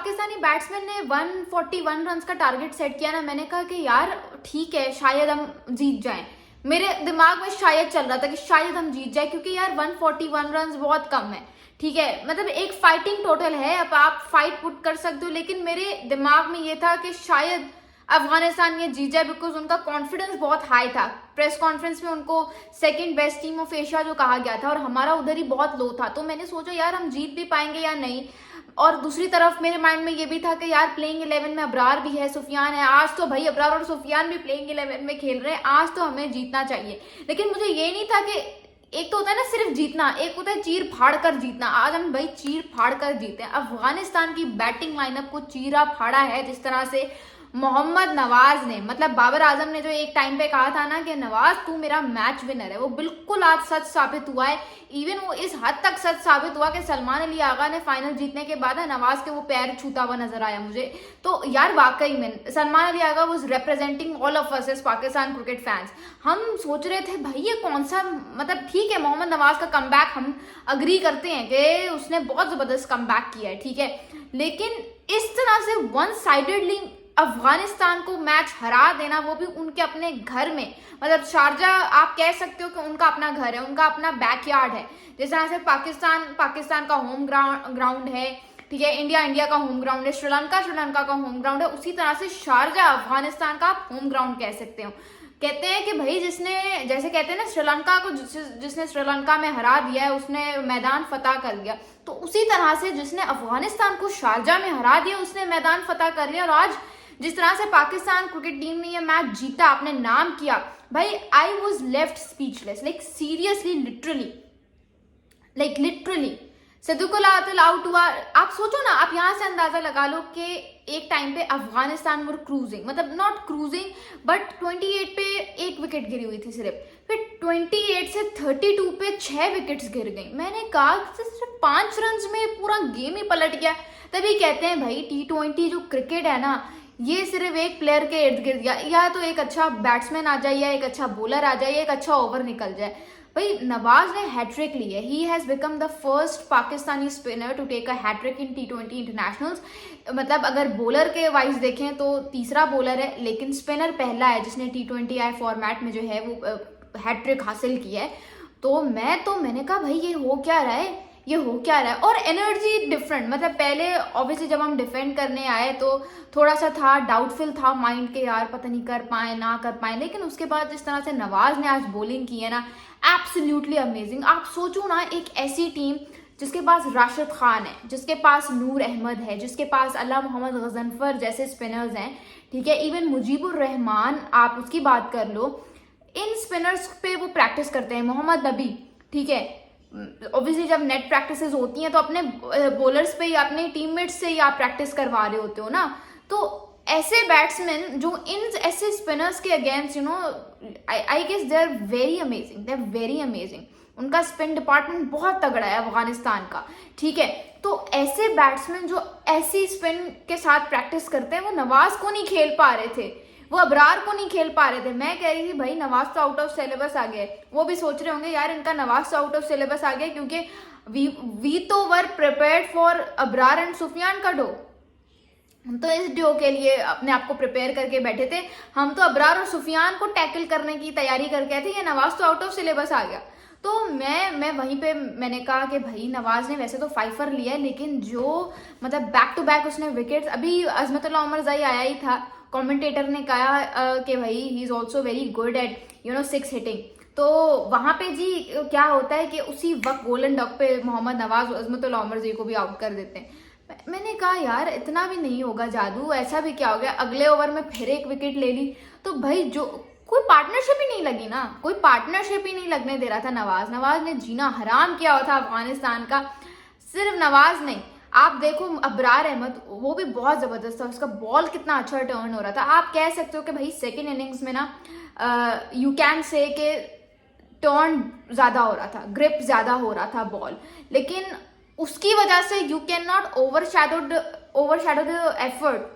Pakistani batsman ने 141 run का target set किया ना, मैंने कहा कि यार ठीक है शायद हम जीत जाएं। मेरे दिमाग में शायद चल रहा था कि शायद हम जीत जाए, क्योंकि यार 141 रन बहुत कम है। ठीक है, मतलब एक फाइटिंग टोटल है, अब आप फाइट पुट कर सकते हो, लेकिन मेरे दिमाग में ये था कि शायद अफगानिस्तान ये जीत जाए, बिकॉज उनका कॉन्फिडेंस बहुत हाई था। प्रेस कॉन्फ्रेंस में उनको second best team of Asia जो कहा गया था, और हमारा उधर ही बहुत लो था। तो मैंने सोचा यार हम जीत भी पाएंगे या नहीं। और दूसरी तरफ मेरे माइंड में ये भी था कि यार प्लेइंग 11 में अबरार भी है, सुफियान है। आज तो भाई अबरार और सुफियान भी प्लेइंग 11 में खेल रहे हैं, आज तो हमें जीतना चाहिए। लेकिन मुझे ये नहीं था कि एक तो होता है ना सिर्फ जीतना, एक होता है चीर फाड़ कर जीतना। आज हम भाई चीर फाड़ कर जीते हैं। अफगानिस्तान की बैटिंग लाइनअप को चीरा फाड़ा है जिस तरह से मोहम्मद नवाज ने, मतलब बाबर आजम ने जो एक टाइम पे कहा था ना कि नवाज तू मेरा मैच विनर है, वो बिल्कुल आज सच साबित हुआ है। इवन वो इस हद तक सच साबित हुआ कि सलमान अली आगा ने फाइनल जीतने के बाद नवाज के वो पैर छूता हुआ नजर आया मुझे। तो यार वाकई में Salman Ali Agha was representing all of us as Pakistan cricket fans. हम सोच रहे थे भाई ये कौन सा, मतलब ठीक है मोहम्मद नवाज का कमबैक हम अग्री करते हैं कि उसने बहुत जबरदस्त कमबैक किया है, ठीक है, लेकिन इस तरह से वन साइडेडली अफगानिस्तान को मैच हरा देना, वो भी उनके अपने घर में, मतलब शारजा आप कह सकते हो कि उनका अपना घर है, उनका अपना बैकयार्ड है। जिस तरह से पाकिस्तान का होम ग्राउंड है, ठीक है, इंडिया का होम ग्राउंड है, श्रीलंका का होम ग्राउंड है, उसी तरह से शारजा अफगानिस्तान का आप होम ग्राउंड कह सकते हो। कहते हैं कि भाई जैसे कहते हैं ना श्रीलंका को जिसने श्रीलंका में हरा दिया है उसने मैदान फतह कर लिया, तो उसी तरह से जिसने अफगानिस्तान को शारजा में हरा दिया उसने मैदान फतह कर लिया। और आज जिस तरह से पाकिस्तान क्रिकेट टीम ने ये मैच जीता, अपने नाम किया, भाई I was left speechless, like seriously literally Siddiqul out हुआ। आप सोचो ना, आप यहाँ से अंदाजा लगा लो कि एक टाइम पे अफगानिस्तान वर क्रूजिंग, मतलब नॉट क्रूजिंग बट 28 पे एक विकेट गिरी हुई थी सिर्फ, फिर 28 से 32 पे 6 विकेट्स गिर गई। मैंने कहा सिर्फ 5 रन में पूरा गेम ही पलट गया। तभी कहते हैं भाई T20 जो क्रिकेट है ना, ये सिर्फ एक प्लेयर के इर्द गिर्द, या तो एक अच्छा बैट्समैन आ जाए या एक अच्छा बॉलर आ जाए या एक अच्छा ओवर निकल जाए। भाई नवाज ने हैट्रिक ली है, he has become the first Pakistani spinner to take a hattrick in T20 internationals. मतलब अगर बॉलर के वाइज देखें तो तीसरा बॉलर है, लेकिन स्पिनर पहला है जिसने T20I फॉर्मेट में जो है वो हैट्रिक हासिल की है। तो मैंने कहा भाई ये हो क्या रहा है, और एनर्जी डिफरेंट, मतलब पहले ऑब्वियसली जब हम डिफेंड करने आए तो थोड़ा सा था, डाउटफुल था माइंड के, यार पता नहीं कर पाए ना कर पाए, लेकिन उसके बाद जिस तरह से नवाज ने आज बॉलिंग की है ना, एब्सोल्युटली अमेजिंग। आप सोचो ना, एक ऐसी टीम जिसके पास राशिद खान है, जिसके पास नूर अहमद है, जिसके पास अल्लाह मोहम्मद गजनफर जैसे स्पिनर्स हैं, ठीक है, इवन मुजीबुर रहमान आप उसकी बात कर लो, इन स्पिनर्स पे वो प्रैक्टिस करते हैं, मोहम्मद नबी, ठीक है। ऑब्वियसली जब नेट प्रैक्टिसेस होती हैं तो अपने बॉलर्स पे या अपने टीममेट्स से ही आप प्रैक्टिस करवा रहे होते हो ना, तो ऐसे बैट्समैन जो इन ऐसे स्पिनर्स के against I guess they are very amazing. उनका स्पिन डिपार्टमेंट बहुत तगड़ा है अफगानिस्तान का, ठीक है। तो ऐसे बैट्समैन जो ऐसी स्पिन के साथ प्रैक्टिस करते हैं, वो नवाज को नहीं खेल पा रहे थे, वो अबरार को नहीं खेल पा रहे थे। मैं कह रही थी भाई नवाज तो आउट ऑफ सिलेबस आ गए, वो भी सोच रहे होंगे यार इनका नवाज तो आउट ऑफ सिलेबस आ गया, क्योंकि वी तो were prepared for Abrar and Sufiyan का डो। हम तो इस डो के लिए अपने आप को प्रिपेयर करके बैठे थे, हम तो अबरार और सुफियान को टैकल करने की तैयारी करके थे, ये नवाज तो आउट ऑफ सिलेबस आ गया। तो मैं वहीं पे मैंने कहा कि भाई नवाज ने वैसे तो 5 पर लिया है, लेकिन जो मतलब बैक टू बैक उसने विकेट्स, अभी अजमतुल्लाह उमरज़ई आया ही था, कमेंटेटर ने कहा कि भाई he is also very good at 6 hitting. तो वहां पे जी क्या होता है कि उसी वक्त गोल्डन डक पे मोहम्मद नवाज अजमतुल्लाह उमरज़ई को भी आउट कर देते हैं। मैंने कहा यार इतना भी नहीं होगा जादू, ऐसा भी क्या हो गया, अगले ओवर में फिर एक विकेट ले ली। तो भाई जो कोई पार्टनरशिप ही नहीं लगी ना, कोई पार्टनरशिप ही नहीं लगने दे रहा था नवाज ने जीना हराम किया हुआ था अफगानिस्तान का। सिर्फ नवाज नहीं, आप देखो अबरार अहमद, वो भी बहुत जबरदस्त था, उसका बॉल कितना अच्छा टर्न हो रहा था। आप कह सकते हो कि भाई सेकेंड इनिंग्स में ना यू कैन से के टर्न ज्यादा हो रहा था, ग्रिप ज्यादा हो रहा था बॉल, लेकिन उसकी वजह से you can not overshadow the effort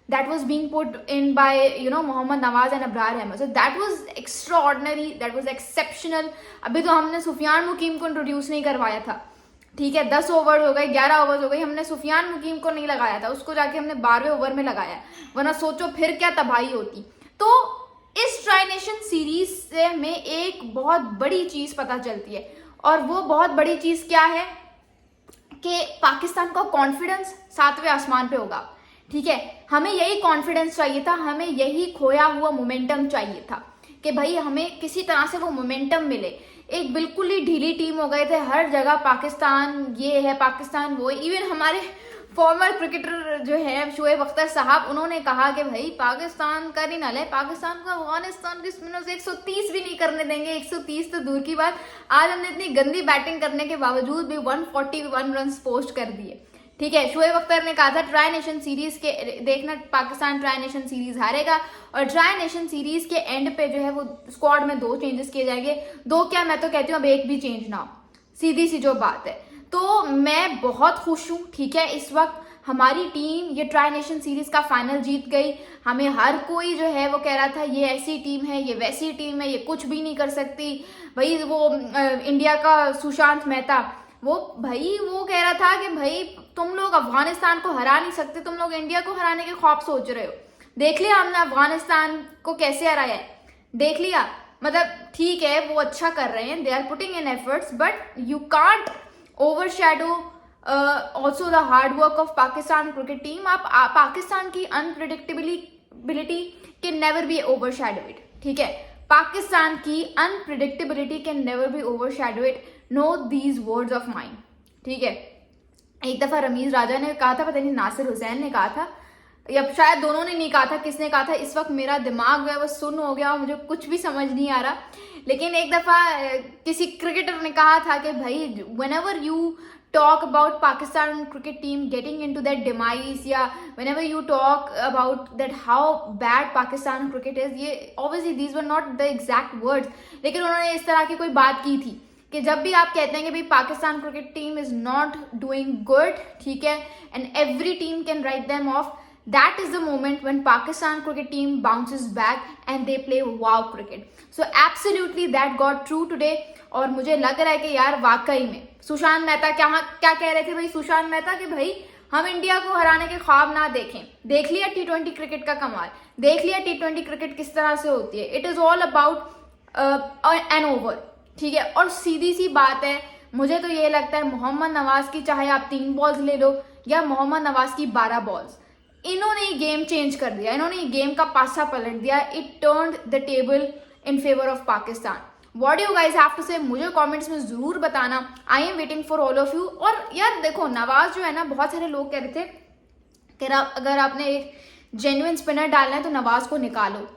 that was being put in by Mohammad Nawaz and Abrar Ahmed. So that was extraordinary, that was exceptional. अभी तो हमने सुफियान मुकीम को इंट्रोड्यूस नहीं करवाया था, ठीक है, 10 ओवर हो गए, 11 ओवर हो गई, हमने सुफियान मुकीम को नहीं लगाया था, उसको जाके हमने 12वें ओवर में लगाया, वरना सोचो फिर क्या तबाही होती। तो इस ट्राई नेशन सीरीज से हमें एक बहुत बड़ी चीज पता चलती है, और वो बहुत बड़ी चीज क्या है कि पाकिस्तान का कॉन्फिडेंस 7वें आसमान पे होगा। ठीक है, हमें यही कॉन्फिडेंस चाहिए था, हमें यही खोया हुआ मोमेंटम चाहिए था कि भाई हमें किसी तरह से वो मोमेंटम मिले। एक बिल्कुल ही ढीली टीम हो गए थे, हर जगह पाकिस्तान ये है, पाकिस्तान वो है। इवन हमारे फॉर्मर क्रिकेटर जो है शोएब अख्तर साहब, उन्होंने कहा कि भाई पाकिस्तान का नहीं नाले, पाकिस्तान का अफगानिस्तान के स्पिनर्स 130 भी नहीं करने देंगे। 130 तो दूर की बात, आज हमने इतनी गंदी बैटिंग करने के बावजूद भी 141 रन पोस्ट कर दिए। ठीक है, शोएब अख्तर ने कहा था ट्राई नेशन सीरीज के, देखना पाकिस्तान ट्राई नेशन सीरीज हारेगा, और ट्राई नेशन सीरीज के एंड पे जो है वो स्क्वाड में 2 चेंजेस किए जाएंगे। 2 क्या, मैं तो कहती हूँ अब 1 भी चेंज ना हो, सीधी सी जो बात है। तो मैं बहुत खुश हूँ। ठीक है, इस वक्त हमारी टीम ये ट्राई नेशन सीरीज का फाइनल जीत गई। हमें हर कोई जो है वो कह रहा था ये ऐसी टीम है, ये वैसी टीम है, ये कुछ भी नहीं कर सकती। भाई वो इंडिया का सुशांत मेहता, वो भाई वो कह रहा था कि भाई तुम लोग अफगानिस्तान को हरा नहीं सकते, तुम लोग इंडिया को हराने के ख्वाब सोच रहे हो। देख लिया हमने अफगानिस्तान को कैसे हराया है, देख लिया। मतलब ठीक है वो अच्छा कर रहे हैं, they are putting in efforts, but you can't overshadow also the hard work of Pakistan cricket team. आप पाकिस्तान की unpredictability can never be overshadow it. ठीक है, पाकिस्तान की unpredictability can never be overshadow it. Know these words of mind. ठीक है, एक दफा रमीज राजा ने कहा था, पता नहीं नासिर हुसैन ने कहा था, या शायद दोनों ने नहीं कहा था, किसने कहा था, इस वक्त मेरा दिमाग जो है वो सुन्न हो गया और मुझे कुछ भी समझ नहीं आ रहा। लेकिन एक दफा किसी क्रिकेटर ने कहा था कि भाई whenever you talk about Pakistan cricket team getting into that demise, या whenever you talk about that how bad Pakistan cricket is, ये obviously these were not the exact words, लेकिन उन्होंने इस तरह की कोई बात की थी कि जब भी आप कहते हैं कि भाई Pakistan cricket team is not doing good, ठीक है, and every team can write them of, that is the moment when Pakistan cricket team bounces back and they play wow cricket. So absolutely that got true today. और मुझे लग रहा है कि यार वाकई में सुशांत मेहता क्या कह रहे थे भाई, सुशांत मेहता कि भाई हम इंडिया को हराने के ख्वाब ना देखें। देख लिया T20 क्रिकेट का कमाल, देख लिया T20 क्रिकेट किस तरह से होती है। It is all about an over. ठीक है, और सीधी सी बात है, मुझे तो ये लगता है मोहम्मद नवाज की चाहे आप 3 बॉल्स ले लो या मोहम्मद नवाज की 12 बॉल्स, इन्होंने ये गेम चेंज कर दिया, इन्होंने ये गेम का पासा पलट दिया। It turned the table in favour of Pakistan. What do you guys have to say, मुझे कमेंट्स में जरूर बताना। I am waiting for all of you. और यार देखो, नवाज जो है ना, बहुत सारे लोग कह रहे थे कि अगर आपने एक जेन्युइन स्पिनर डालना है तो नवाज को निकालो।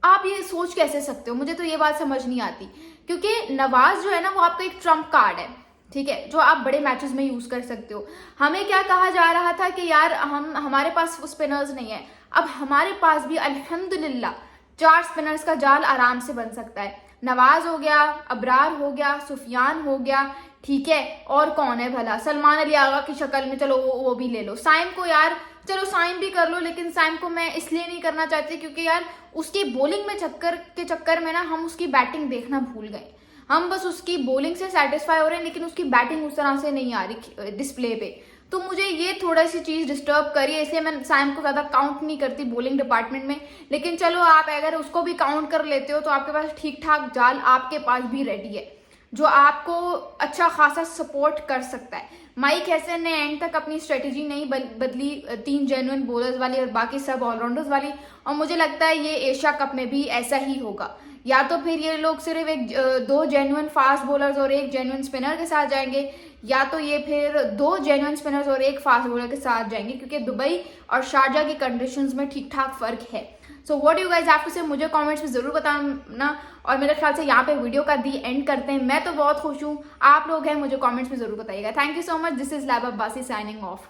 आप ये सोच कैसे सकते हो, मुझे तो ये बात समझ नहीं आती, क्योंकि नवाज जो है ना वो आपका एक ट्रम्प कार्ड है। ठीक है, जो आप बड़े मैचेस में यूज कर सकते हो। हमें क्या कहा जा रहा था कि यार हमारे पास वो स्पिनर्स नहीं है, अब हमारे पास भी अल्हम्दुलिल्लाह 4 स्पिनर्स का जाल आराम से बन सकता है। नवाज हो गया, अबरार हो गया, सुफियान हो गया, ठीक है, और कौन है भला, सलमान अली आगा की शक्ल में, चलो वो भी ले लो। साइम को यार चलो साइम भी कर लो, लेकिन साइम को मैं इसलिए नहीं करना चाहती क्योंकि यार उसकी बॉलिंग में चक्कर में ना हम उसकी बैटिंग देखना भूल गए। हम बस उसकी बॉलिंग से सेटिस्फाई हो रहे हैं, लेकिन उसकी बैटिंग उस तरह से नहीं आ रही डिस्प्ले पे। तो मुझे ये थोड़ा सी चीज डिस्टर्ब करी है, इसलिए मैं साइम को ज्यादा काउंट नहीं करती बॉलिंग डिपार्टमेंट में। लेकिन चलो आप अगर उसको भी काउंट कर लेते हो तो आपके पास ठीक ठाक जाल आपके पास भी रेडी है जो आपको अच्छा खासा सपोर्ट कर सकता है। माइक हैसन ने एंड तक अपनी स्ट्रेटेजी नहीं बदली, 3 जेन्युइन बॉलर्स वाली और बाकी सब ऑलराउंडर्स वाली, और मुझे लगता है ये एशिया कप में भी ऐसा ही होगा। या तो फिर ये लोग सिर्फ 2 जेन्युइन फास्ट बॉलर्स और 1 जेन्युइन स्पिनर के साथ जाएंगे, या तो ये फिर 2 जेन्युइन स्पिनर्स और 1 फास्ट बॉलर के साथ जाएंगे, क्योंकि दुबई और शारजा की कंडीशंस में ठीक ठाक फर्क है। So what you guys have to say, मुझे कमेंट्स में जरूर बताना। और मेरे ख्याल से यहाँ पे वीडियो का दी एंड करते हैं। मैं तो बहुत खुश हूँ, आप लोग हैं, मुझे कमेंट्स में जरूर बताइएगा। Thank you so much. This is lab Abbasi signing off.